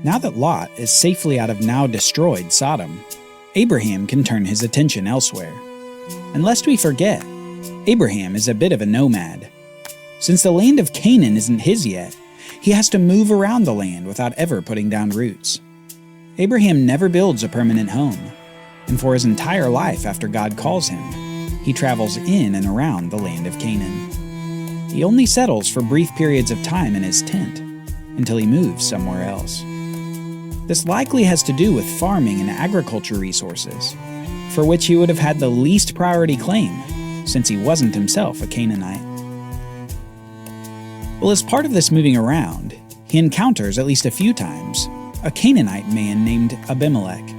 Now that Lot is safely out of now destroyed Sodom, Abraham can turn his attention elsewhere. And lest we forget, Abraham is a bit of a nomad. Since the land of Canaan isn't his yet, he has to move around the land without ever putting down roots. Abraham never builds a permanent home, and for his entire life after God calls him, he travels in and around the land of Canaan. He only settles for brief periods of time in his tent, until he moves somewhere else. This likely has to do with farming and agriculture resources, for which he would have had the least priority claim, since he wasn't himself a Canaanite. Well, as part of this moving around, he encounters at least a few times a Canaanite man named Abimelech.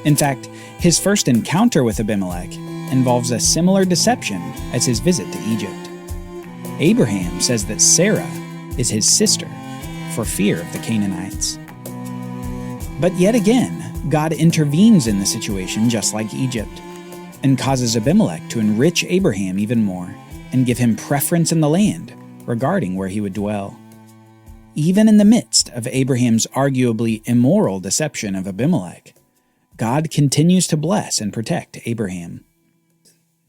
In fact, his first encounter with Abimelech involves a similar deception as his visit to Egypt. Abraham says that Sarah is his sister for fear of the Canaanites. But yet again, God intervenes in the situation just like Egypt, and causes Abimelech to enrich Abraham even more and give him preference in the land regarding where he would dwell. Even in the midst of Abraham's arguably immoral deception of Abimelech, God continues to bless and protect Abraham.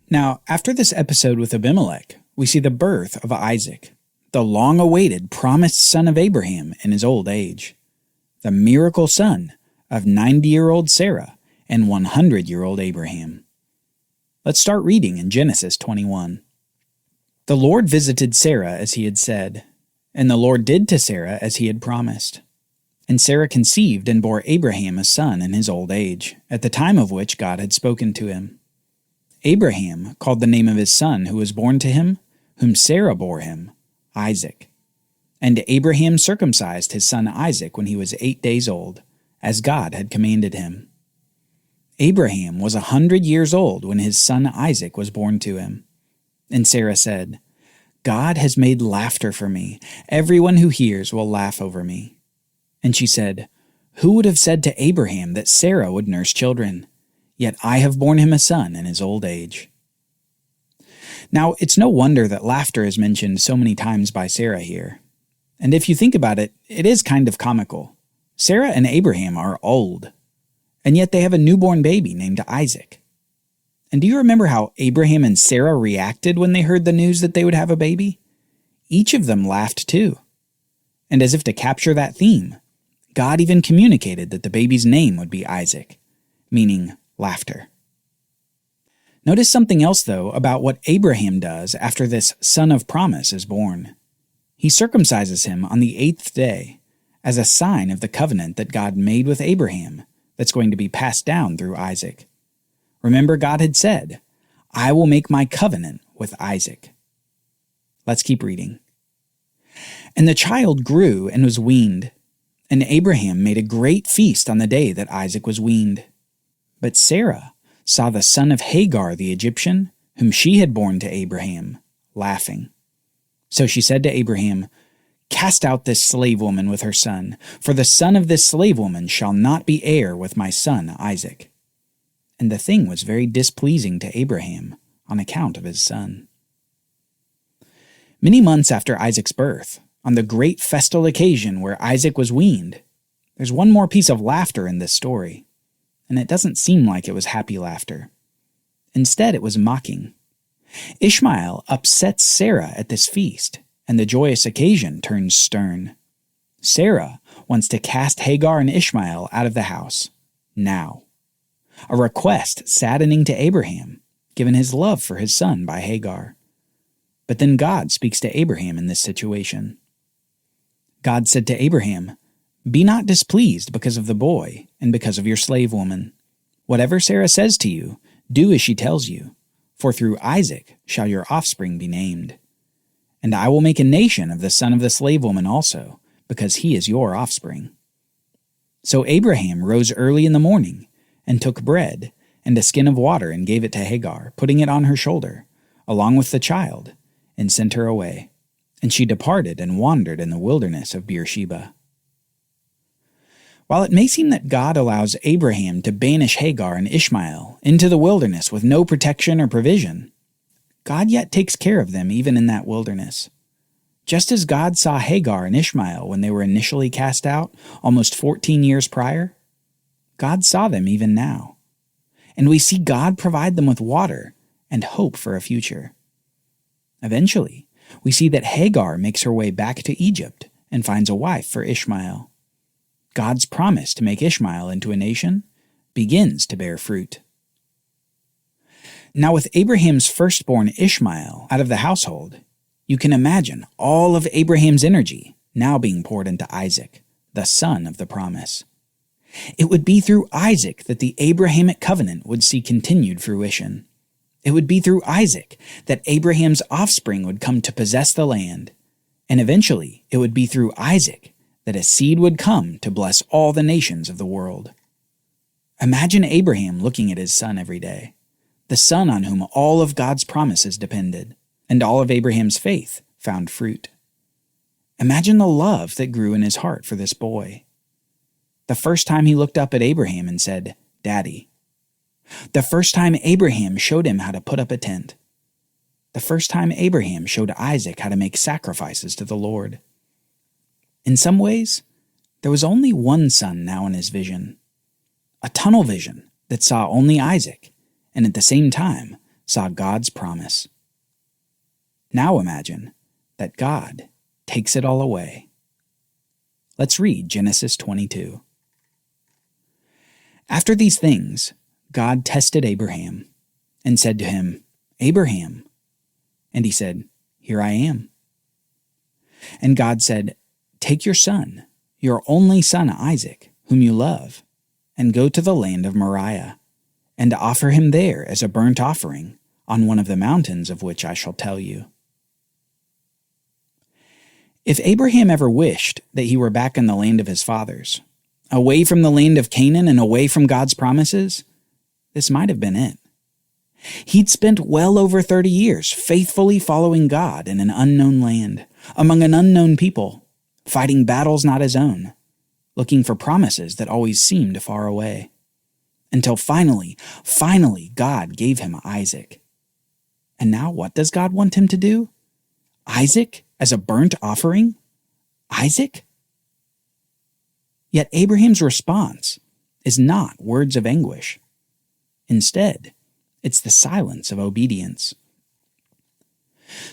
Now, after this episode with Abimelech, we see the birth of Isaac, the long-awaited promised son of Abraham in his old age, the miracle son of 90-year-old Sarah and 100-year-old Abraham. Let's start reading in Genesis 21. The Lord visited Sarah as he had said, and the Lord did to Sarah as he had promised. And Sarah conceived and bore Abraham a son in his old age, at the time of which God had spoken to him. Abraham called the name of his son who was born to him, whom Sarah bore him, Isaac. And Abraham circumcised his son Isaac when he was 8 days old, as God had commanded him. Abraham was 100 years old when his son Isaac was born to him. And Sarah said, God has made laughter for me. Everyone who hears will laugh over me. And she said, Who would have said to Abraham that Sarah would nurse children? Yet I have borne him a son in his old age. Now, it's no wonder that laughter is mentioned so many times by Sarah here. And if you think about it, it is kind of comical. Sarah and Abraham are old, and yet they have a newborn baby named Isaac. And do you remember how Abraham and Sarah reacted when they heard the news that they would have a baby? Each of them laughed too. And as if to capture that theme, God even communicated that the baby's name would be Isaac, meaning laughter. Notice something else, though, about what Abraham does after this son of promise is born. He circumcises him on the 8th day as a sign of the covenant that God made with Abraham that's going to be passed down through Isaac. Remember, God had said, I will make my covenant with Isaac. Let's keep reading. And the child grew and was weaned, and Abraham made a great feast on the day that Isaac was weaned. But Sarah saw the son of Hagar the Egyptian, whom she had borne to Abraham, laughing. So she said to Abraham, Cast out this slave woman with her son, for the son of this slave woman shall not be heir with my son Isaac. And the thing was very displeasing to Abraham on account of his son. Many months after Isaac's birth, on the great festal occasion where Isaac was weaned, there's one more piece of laughter in this story, and it doesn't seem like it was happy laughter. Instead, it was mocking. Ishmael upsets Sarah at this feast, and the joyous occasion turns stern. Sarah wants to cast Hagar and Ishmael out of the house, now. A request saddening to Abraham, given his love for his son by Hagar. But then God speaks to Abraham in this situation. God said to Abraham, Be not displeased because of the boy and because of your slave woman. Whatever Sarah says to you, do as she tells you, for through Isaac shall your offspring be named. And I will make a nation of the son of the slave woman also, because he is your offspring. So Abraham rose early in the morning, and took bread and a skin of water and gave it to Hagar, putting it on her shoulder, along with the child, and sent her away. And she departed and wandered in the wilderness of Beersheba. While it may seem that God allows Abraham to banish Hagar and Ishmael into the wilderness with no protection or provision, God yet takes care of them even in that wilderness. Just as God saw Hagar and Ishmael when they were initially cast out, almost 14 years prior, God saw them even now. And we see God provide them with water and hope for a future. Eventually, we see that Hagar makes her way back to Egypt and finds a wife for Ishmael. God's promise to make Ishmael into a nation begins to bear fruit. Now, with Abraham's firstborn Ishmael out of the household, you can imagine all of Abraham's energy now being poured into Isaac, the son of the promise. It would be through Isaac that the Abrahamic covenant would see continued fruition. It would be through Isaac that Abraham's offspring would come to possess the land, and eventually it would be through Isaac that a seed would come to bless all the nations of the world. Imagine Abraham looking at his son every day, the son on whom all of God's promises depended, and all of Abraham's faith found fruit. Imagine the love that grew in his heart for this boy. The first time he looked up at Abraham and said, "Daddy." The first time Abraham showed him how to put up a tent. The first time Abraham showed Isaac how to make sacrifices to the Lord. In some ways, there was only one son now in his vision, a tunnel vision that saw only Isaac, and at the same time saw God's promise. Now imagine that God takes it all away. Let's read Genesis 22. After these things, God tested Abraham and said to him, "Abraham." And he said, "Here I am." And God said, "Take your son, your only son Isaac, whom you love, and go to the land of Moriah, and offer him there as a burnt offering on one of the mountains of which I shall tell you." If Abraham ever wished that he were back in the land of his fathers, away from the land of Canaan and away from God's promises, this might have been it. He'd spent well over 30 years faithfully following God in an unknown land, among an unknown people, fighting battles not his own, looking for promises that always seemed far away. Until finally, God gave him Isaac. And now what does God want him to do? Isaac as a burnt offering? Isaac? Yet Abraham's response is not words of anguish. Instead, it's the silence of obedience.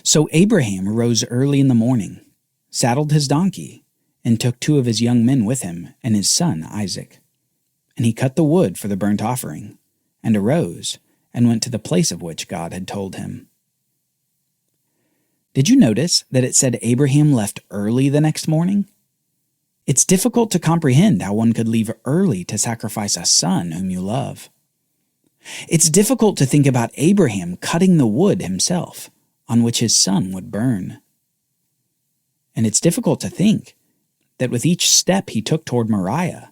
So Abraham arose early in the morning, saddled his donkey, and took 2 of his young men with him and his son Isaac. And he cut the wood for the burnt offering, and arose and went to the place of which God had told him. Did you notice that it said Abraham left early the next morning? It's difficult to comprehend how one could leave early to sacrifice a son whom you love. It's difficult to think about Abraham cutting the wood himself, on which his son would burn. And it's difficult to think that with each step he took toward Moriah,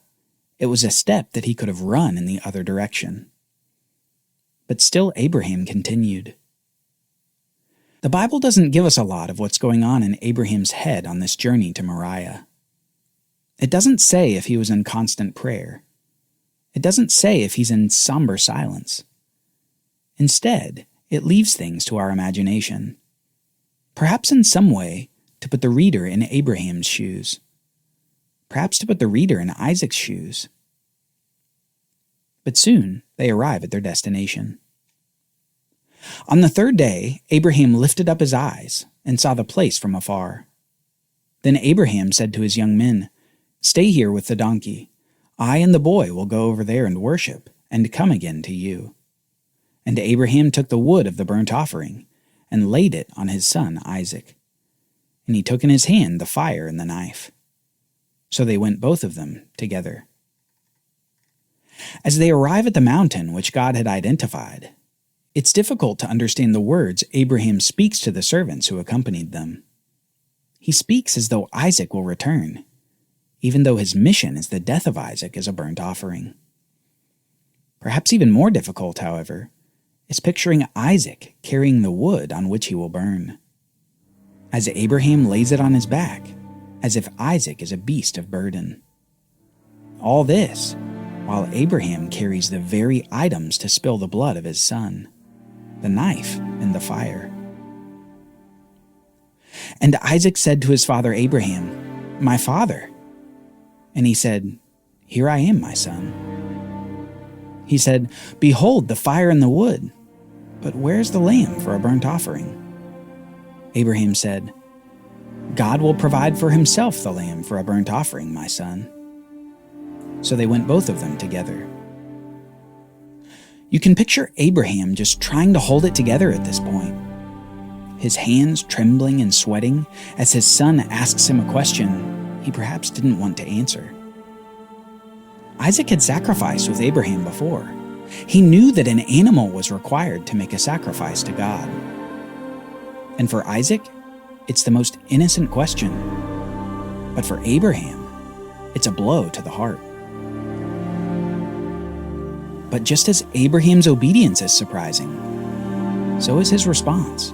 it was a step that he could have run in the other direction. But still Abraham continued. The Bible doesn't give us a lot of what's going on in Abraham's head on this journey to Moriah. It doesn't say if he was in constant prayer. It doesn't say if he's in somber silence. Instead, it leaves things to our imagination. Perhaps in some way to put the reader in Abraham's shoes. Perhaps to put the reader in Isaac's shoes. But soon they arrive at their destination. On the 3rd day, Abraham lifted up his eyes and saw the place from afar. Then Abraham said to his young men, "Stay here with the donkey. I and the boy will go over there and worship, and come again to you." And Abraham took the wood of the burnt offering, and laid it on his son Isaac. And he took in his hand the fire and the knife. So they went both of them together. As they arrive at the mountain which God had identified, it's difficult to understand the words Abraham speaks to the servants who accompanied them. He speaks as though Isaac will return, even though his mission is the death of Isaac as a burnt offering. Perhaps even more difficult, however, is picturing Isaac carrying the wood on which he will burn, as Abraham lays it on his back, as if Isaac is a beast of burden. All this while Abraham carries the very items to spill the blood of his son, the knife and the fire. And Isaac said to his father Abraham, "My father." And he said, "Here I am, my son." He said, "Behold the fire and the wood, but where's the lamb for a burnt offering?" Abraham said, "God will provide for himself the lamb for a burnt offering, my son." So they went both of them together. You can picture Abraham just trying to hold it together at this point, his hands trembling and sweating as his son asks him a question he perhaps didn't want to answer. Isaac had sacrificed with Abraham before. He knew that an animal was required to make a sacrifice to God. And for Isaac, it's the most innocent question. But for Abraham, it's a blow to the heart. But just as Abraham's obedience is surprising, so is his response.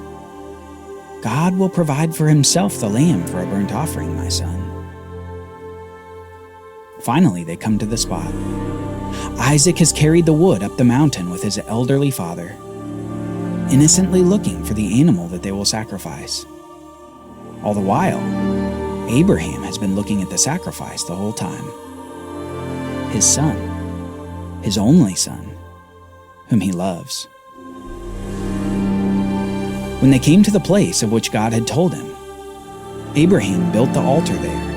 God will provide for himself the lamb for a burnt offering, my son. Finally, they come to the spot. Isaac has carried the wood up the mountain with his elderly father, innocently looking for the animal that they will sacrifice. All the while, Abraham has been looking at the sacrifice the whole time. His son, his only son, whom he loves. When they came to the place of which God had told him, Abraham built the altar there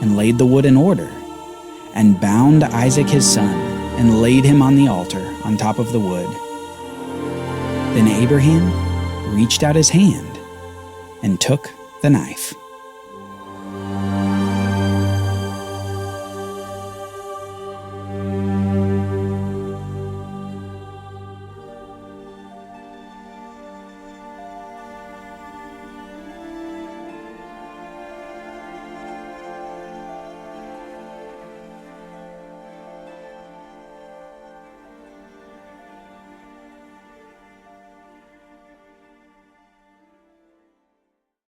and laid the wood in order, and bound Isaac his son and laid him on the altar on top of the wood. Then Abraham reached out his hand and took the knife.